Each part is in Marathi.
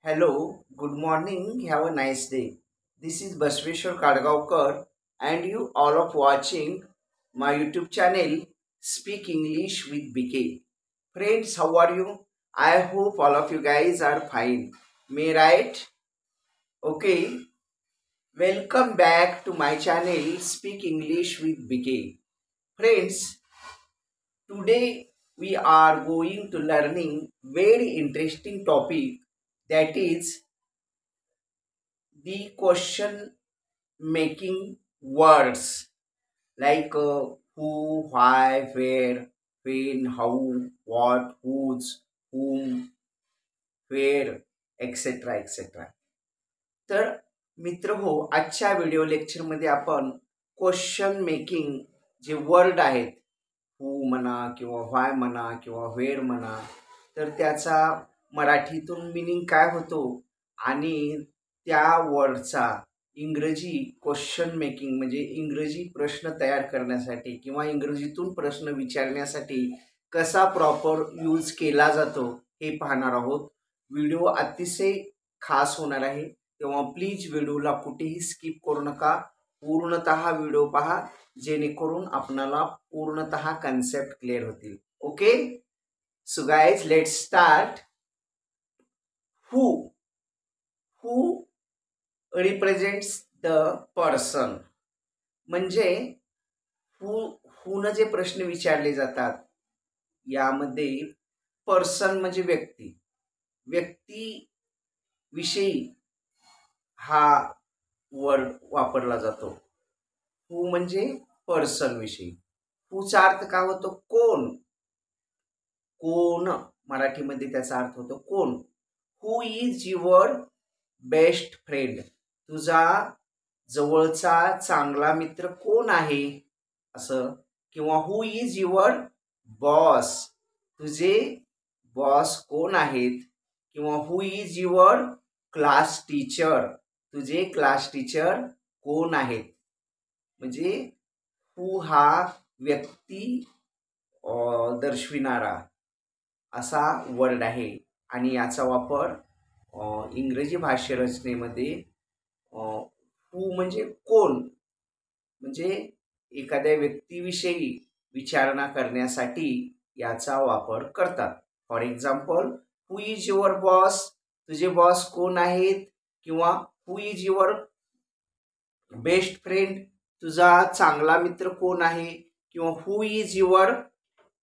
Hello, good morning, have a nice day. This is Basveshwar Kadgaonkar and you all of watching my YouTube channel Speak English with BK. Friends, how are you? I hope all of you guys are fine. Me right? Okay, welcome back to my channel Speak English with BK. Friends, today we are going to learning very interesting topic, that is the question making words like who, why, where, when, how, what, whose, whom, where, etc. etc. तर मित्र हो, आजच्या व्हिडिओ लेक्चरमध्ये आपण क्वेश्चन मेकिंग जे वर्ड आहेत, हू म्हणा किंवा व्हाय म्हणा किंवा वेर म्हणा, तर त्याचा मराठीतून मिनिंग काय होतो आणि त्या वर्डचा इंग्रजी क्वेश्चन मेकिंग म्हणजे इंग्रजी प्रश्न तयार करण्यासाठी किंवा इंग्रजीतून प्रश्न विचारण्यासाठी कसा प्रॉपर यूज केला जातो हे पाहणार आहोत. व्हिडिओ अतिशय खास होणार आहे, तेव्हा प्लीज व्हिडिओला कुठेही स्किप करू नका, पूर्णतः व्हिडिओ पहा जेणेकरून आपणाला पूर्णतः कन्सेप्ट क्लिअर होतील. Okay, so guys let's start. Who who represents the person. म्हणजे हून जे प्रश्न विचारले जातात यामध्ये पर्सन म्हणजे व्यक्ती, व्यक्ती विषयी हा वर्ड वापरला जातो. हू म्हणजे पर्सन विषयी. हूचा अर्थ काय होतो? कोण. कोण मराठीमध्ये त्याचा अर्थ होतो कोण. Who is your best friend. तुझा जवळचा चांगला मित्र कोण आहे असं. किंवा हू इज युअर बॉस. तुझे बॉस कोण आहेत. किंवा who is your class teacher. तुझे क्लास टीचर कोण आहेत. म्हणजे हू हा व्यक्ती दर्शविणारा असा वर्ड आहे आणि याचा वापर इंग्रजी भाषा रचनेमध्ये हू म्हणजे कोण, म्हणजे एखाद्या व्यक्तीविषयी विचारणा करण्यासाठी याचा वापर करतात. For example, who is your boss. तुझे बॉस कोण आहेत. किंवा who is your best friend. तुझा चांगला मित्र कोण आहे. किंवा who is your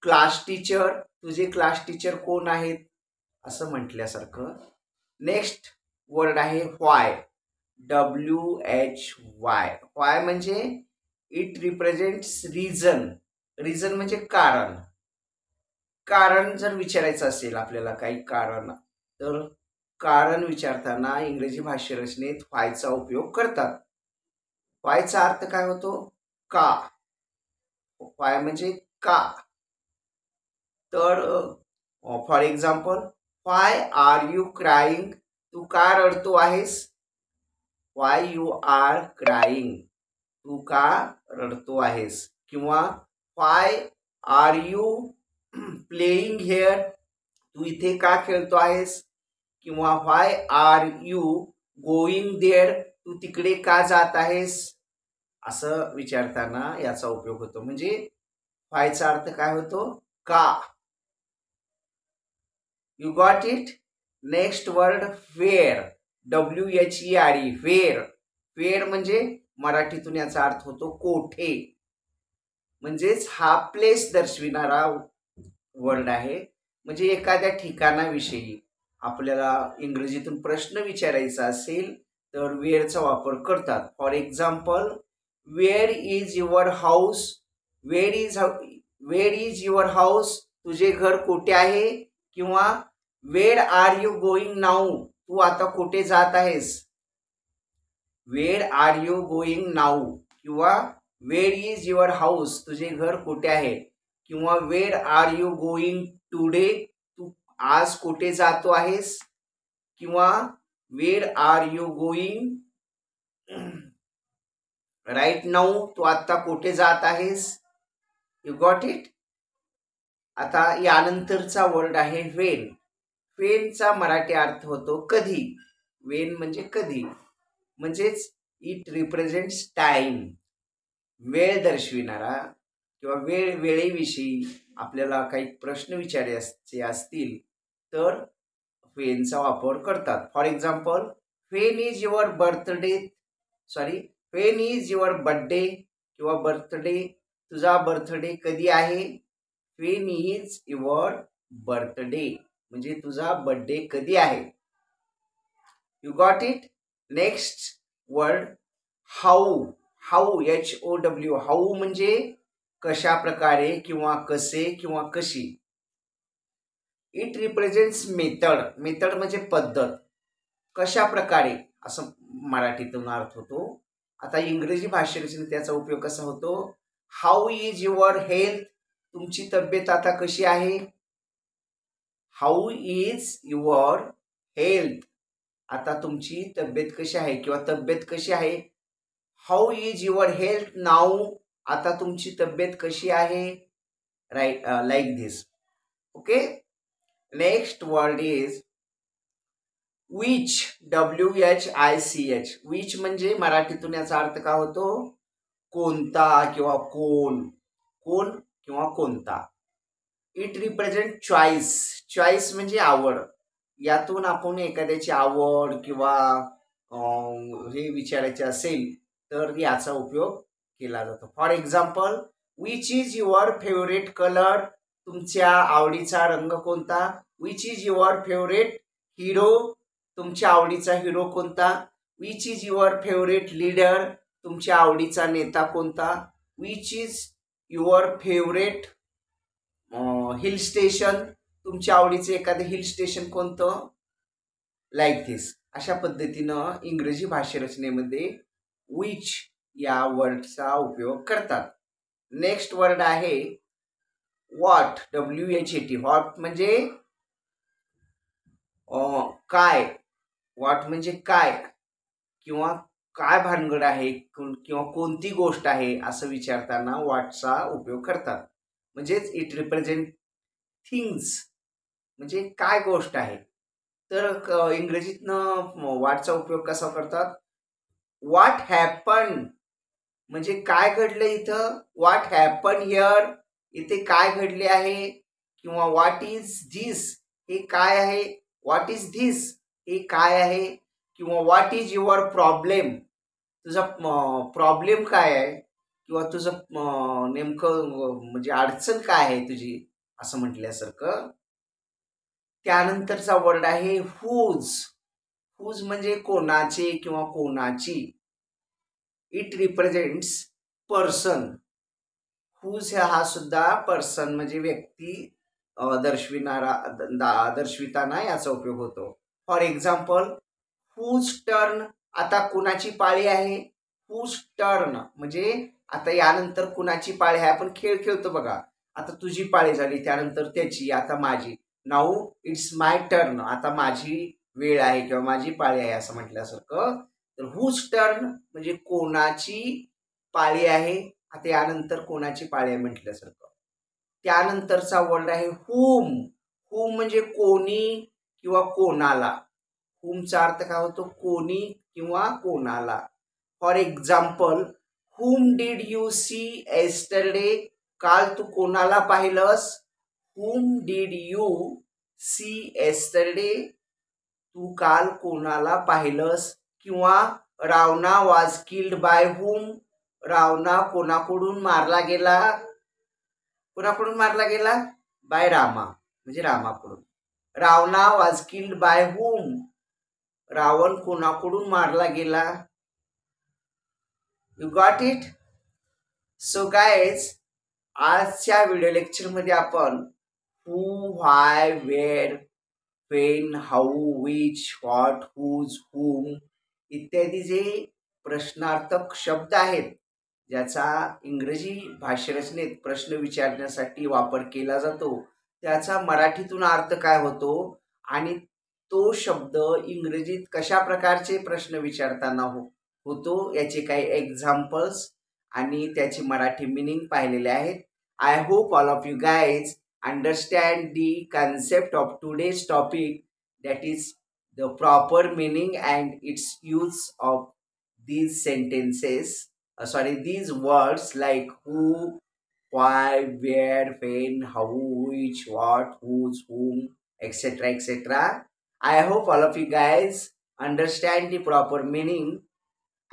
class teacher. तुझे क्लास टीचर कोण आहेत असं म्हटल्यासारखं. नेक्स्ट वर्ड आहे व्हाय. WHY. व्हाय म्हणजे इट रिप्रेझेंट्स रिझन. रिझन म्हणजे कारण. कारण जर विचारायचं असेल आपल्याला काही कारण, तर कारण विचारताना इंग्रजी भाषा रचनेत व्हायचा उपयोग करतात. व्हायचा अर्थ काय होतो? का. व्हाय म्हणजे का. तर for example, why are you crying. तू का रडतो आहेस. Why you are crying. तू का रडतो आहेस. किंवा why are you playing here. तू इथे का खेळतो आहेस. किंवा why are you going there. तू तिकडे का जात आहेस असं विचारताना याचा उपयोग होतो. म्हणजे व्हायचा अर्थ काय होतो? का. You got it. Next word where. WHERE. Where. Where म्हणजे मराठीतून याचा अर्थ होतो कोठे. म्हणजेच हा प्लेस दर्शविणारा वर्ड आहे. म्हणजे एखाद्या ठिकाणाविषयी आपल्याला इंग्रजीतून प्रश्न विचारायचा असेल तर वेअरचा वापर करतात. For example, where is your house. Where is your house. तुझे घर कुठे आहे. किंवा where are you going now. तू आता कुठे जात आहेस. Where are you going now. किंवा वेअर इज युअर हाऊस. तुझे घर कुठे आहे. किंवा where are you going today. तू आज कुठे जातो आहेस. किंवा where are you going right now. तू आता कुठे जात आहेस. You got it. आता यानंतरचा वर्ड आहे वेन. वेनचा मराठी अर्थ होतो कधी. वेन म्हणजे कधी, म्हणजेच इट रिप्रेझेंट्स टाइम, वेळ दर्शविणारा किंवा वेळेविषयी आपल्याला काही प्रश्न विचारायचे असतील तर वेनचा वापर करतात. For example, Wien is your birthday, Wien is your birthday किंवा बर्थडे, तुझा बर्थडे कधी आहे. वेन इज युअर बर्थडे म्हणजे तुझा बर्थडे कधी आहे. You got it. Next word how. How, HOW, how म्हणजे कशा प्रकारे किंवा कसे किंवा कशी. It represents method. मेथड म्हणजे पद्धत, कशा प्रकारे असं मराठीतून अर्थ होतो. आता इंग्रजी भाषेत त्याचा उपयोग कसा होतो. हाऊ इज युअर हेल्थ, तुमची तब्येत आता कशी आहे. हाऊ इज युअर हेल्थ, आता तुमची तब्येत कशी आहे किंवा तब्येत कशी आहे. How is your health now, आता तुमची तब्येत कशी आहे. Right, like this. Okay. Next word is which. WHICH. Which म्हणजे मराठीतून याचा अर्थ काय होतो. कोणता किंवा कोण. कोण किंवा कोणता. It represent choice. चॉईस म्हणजे आवड. यातून आपण एखाद्याची आवड किंवा हे विचारायचे असेल तर याचा उपयोग केला जातो. For example, which is your favourite colour, तुमच्या आवडीचा रंग कोणता. Which is your favourite hero, तुमच्या आवडीचा हिरो कोणता. Which is your favourite leader, तुमच्या आवडीचा नेता कोणता. Which is your favourite hill station, तुमच्या आवडीचे एखादं हिल स्टेशन कोणतं. लाईक दिस. अशा पद्धतीनं इंग्रजी भाषा रचनेमध्ये विच या वर्डचा उपयोग करतात. नेक्स्ट वर्ड आहे व्हॉट. WHAT. व्हॉट म्हणजे काय. व्हॉट म्हणजे काय किंवा काय भानगड आहे किंवा कोणती गोष्ट आहे असं विचारताना व्हॉटचा उपयोग करतात. म्हणजेच इट रिप्रेझेंट थिंग्स, म्हणजे काय गोष्ट आहे. तर इंग्रजीतनं व्हॉटचा उपयोग कसा करतात. व्हॉट हॅपन म्हणजे काय घडलं इथं. व्हॉट हॅपन हिअर, इथे काय घडले आहे. किंवा व्हॉट इज धिस, हे काय आहे. व्हॉट इज धिस, हे काय आहे. किंवा व्हॉट इज युअर प्रॉब्लेम, तुझा प्रॉब्लेम काय आहे किंवा तुझं नेमकं म्हणजे अडचण काय आहे तुझी असं म्हटल्यासारखं. त्यानंतरचा वर्ड आहे हुज. हुज म्हणजे कोणाचे किंवा कोणाची. It represents person. हुज हा सुद्धा पर्सन म्हणजे व्यक्ती दर्शविताना याचा उपयोग होतो. फॉर एक्झाम्पल, हुज टर्न, आता कुणाची पाळी आहे. हुज टर्न म्हणजे आता यानंतर कुणाची पाळी आहे. आपण खेळ खेळतो बघा, आता तुझी पाळी झाली, त्यानंतर त्याची, आता माझी. नाऊ इट्स माय टर्न, आता माझी वेळ आहे किंवा माझी पाळी आहे असं म्हटल्यासारखं. तर हुज टर्न म्हणजे कोणाची पाळी आहे, आता यानंतर कोणाची पाळी आहे म्हटल्यासारखं. त्यानंतरचा वर्ड आहे हुम. हुम म्हणजे कोणी किंवा कोणाला. हुमचा अर्थ काय होतो. कोणी किंवा कोणाला. For example, whom did you see yesterday, काल तू कोणाला पाहिलंस. Whom did you see yesterday, तू काल कोणाला पाहिलंस. किंवा Ravana was killed by whom, Ravana कोणाकडून मारला गेला. कोणाकडून मारला गेला. बाय रामा म्हणजे रामाकडून. Ravana was killed by whom, Ravan कोणाकडून मारला गेला. You got it. So guys, आजच्या व्हिडिओ लेक्चरमध्ये आपण who, why, where, when, how, which, what, whose, whom इत्यादी जे प्रश्नार्थक शब्द आहेत ज्याचा इंग्रजी भाषारचनेत प्रश्न विचारण्यासाठी वापर केला जातो, त्याचा मराठीतून अर्थ काय होतो आणि तो शब्द इंग्रजीत कशा प्रकारचे प्रश्न विचारताना होतो याचे काही एक्झाम्पल्स आणि त्याची मराठी मीनिंग पाहिलेले आहेत. I hope all of you guys understand the concept of today's topic that is the proper meaning and its use of these sentences, these words like who, why, where, when, how, which, what, whose, whom, etc. etc. I hope all of you guys understand the proper meaning,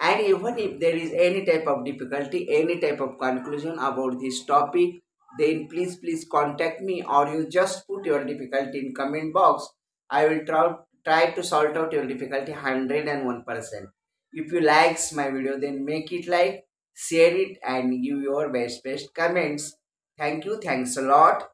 and even if there is any type of difficulty, any type of conclusion about this topic, then please contact me, or you just put your difficulty in comment box. I will try to sort out your difficulty 101%. If you likes my video, then make it like, share it, and give your best comments. Thank you. Thanks a lot.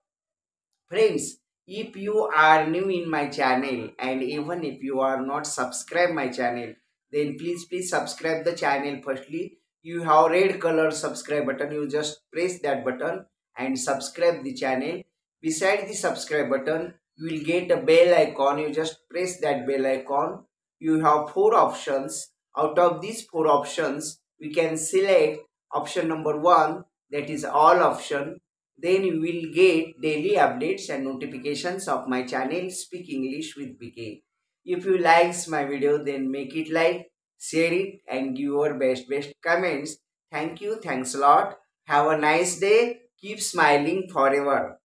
Friends, if you are new in my channel, and even if you are not subscribed my channel, then please subscribe the channel. Firstly, you have red color subscribe button. You just press that button and subscribe the channel. Beside the subscribe button, you will get a bell icon. You just press that bell icon. You have four options. Out of these four options, we can select option number one, that is all option. Then you will get daily updates and notifications of my channel Speak English with BK. If you likes my video, then make it like, share it, and give your best comments. Thank you. Thanks a lot. Have a nice day. Keep smiling forever.